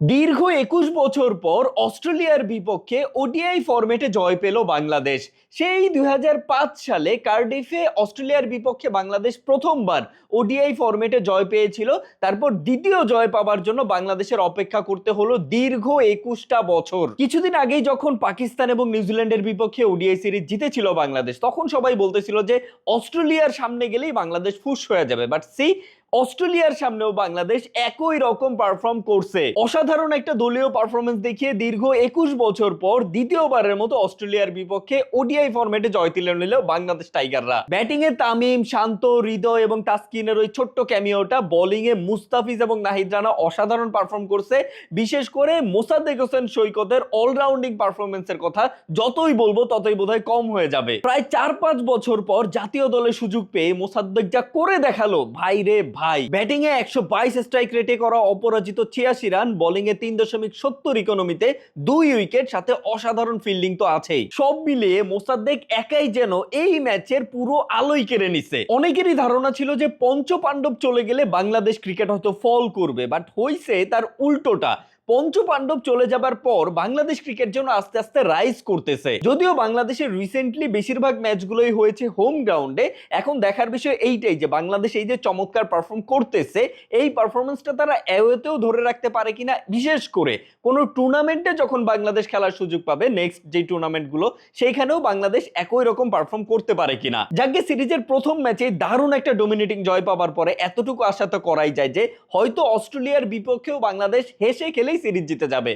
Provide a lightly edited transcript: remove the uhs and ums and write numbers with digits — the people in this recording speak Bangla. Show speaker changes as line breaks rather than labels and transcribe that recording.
দীর্ঘ ২১ বছর পর অস্ট্রেলিয়ার বিপক্ষে ওডিআই ফরম্যাটে জয় পেল বাংলাদেশ। সেই ২০০৫ সালে কার্ডিফে অস্ট্রেলিয়ার বিপক্ষে বাংলাদেশ প্রথমবার ওডিআই ফরম্যাটে জয় পেয়েছিল। তারপর দ্বিতীয় জয় পাওয়ার জন্য বাংলাদেশের অপেক্ষা করতে হলো দীর্ঘ ২১টা বছর। কিছুদিন আগেই যখন পাকিস্তান এবং নিউজিল্যান্ডের বিপক্ষে ওডিআই সিরিজ জিতেছিল বাংলাদেশ, তখন সবাই বলতেছিল যে অস্ট্রেলিয়ার সামনে গেলেই বাংলাদেশ ফুস হয়ে যাবে। বাট অস্ট্রেলিয়ার সামনেও বাংলাদেশ একই রকম পারফর্ম করছে। অসাধারণ একটা দলীয় পারফরমেন্স দেখিয়ে দীর্ঘ ২১ বছর পর দ্বিতীয়বারের মতো অস্ট্রেলিয়ার বিপক্ষে ওডিআই ফরম্যাটে জয় তুলে নিল বাংলাদেশ টাইগাররা। ব্যাটিং এ তামিম, শান্ত, হৃদয় এবং তাসকিনের ওই ছোট্ট ক্যামিওটা, বোলিং এ মুস্তাফিজ এবং নাহিদ রানা অসাধারণ পারফর্ম করছে। বিশেষ করে মোসাদ্দেক হোসেন সৈকতের অলরাউন্ডিং পারফরমেন্সের কথা যতই বলবো ততই বোধহয় কম হয়ে যাবে। প্রায় ৪-৫ বছর পর জাতীয় দলে সুযোগ পেয়ে মোসাদ্দেক যা করে দেখালো, ভাই রে ভাই। ব্যাটিং এ ১২২ স্ট্রাইক রেটে করা অপরাজিত ৮৬ রান, বোলিং এ ৩.৭০ ইকোনমিতে ২ উইকেট, সাথে অসাধারণ ফিল্ডিং তো আছেই। সব মিলিয়ে মোসাদ্দেক একাই যেন এই ম্যাচের পুরো আলোই কেড়ে নিছে। অনেকেরই ধারণা ছিল যে পঞ্চপাণ্ডব চলে গেলে বাংলাদেশ ক্রিকেট হয়তো ফল করবে, বাট হইছে তার উল্টোটা। পঞ্চপাণ্ডব চলে যাবার পর বাংলাদেশ ক্রিকেট যেন আস্তে আস্তে রাইজ করতেছে। যদিও বাংলাদেশের রিসেন্টলি বেশিরভাগ ম্যাচগুলোই হয়েছে হোম গ্রাউন্ডে, এখন দেখার বিষয় এইটাই যে বাংলাদেশ এই যে চমৎকার পারফর্ম করতেছে, এই পারফরমেন্সটা তারা অ্যাওয়েতেও ধরে রাখতে পারে কিনা। বিশেষ করে কোনো টুর্নামেন্টে যখন বাংলাদেশ খেলার সুযোগ পাবে, নেক্সট যে টুর্নামেন্টগুলো, সেইখানেও বাংলাদেশ একই রকম পারফর্ম করতে পারে কিনা। যাকে সিরিজের প্রথম ম্যাচে দারুণ একটা ডোমিনেটিং জয় পাবার পরে এতটুকু আশা তো করাই যায় যে হয়তো অস্ট্রেলিয়ার বিপক্ষেও বাংলাদেশ হেসে খেলেই সিরিজ জিতে যাবে।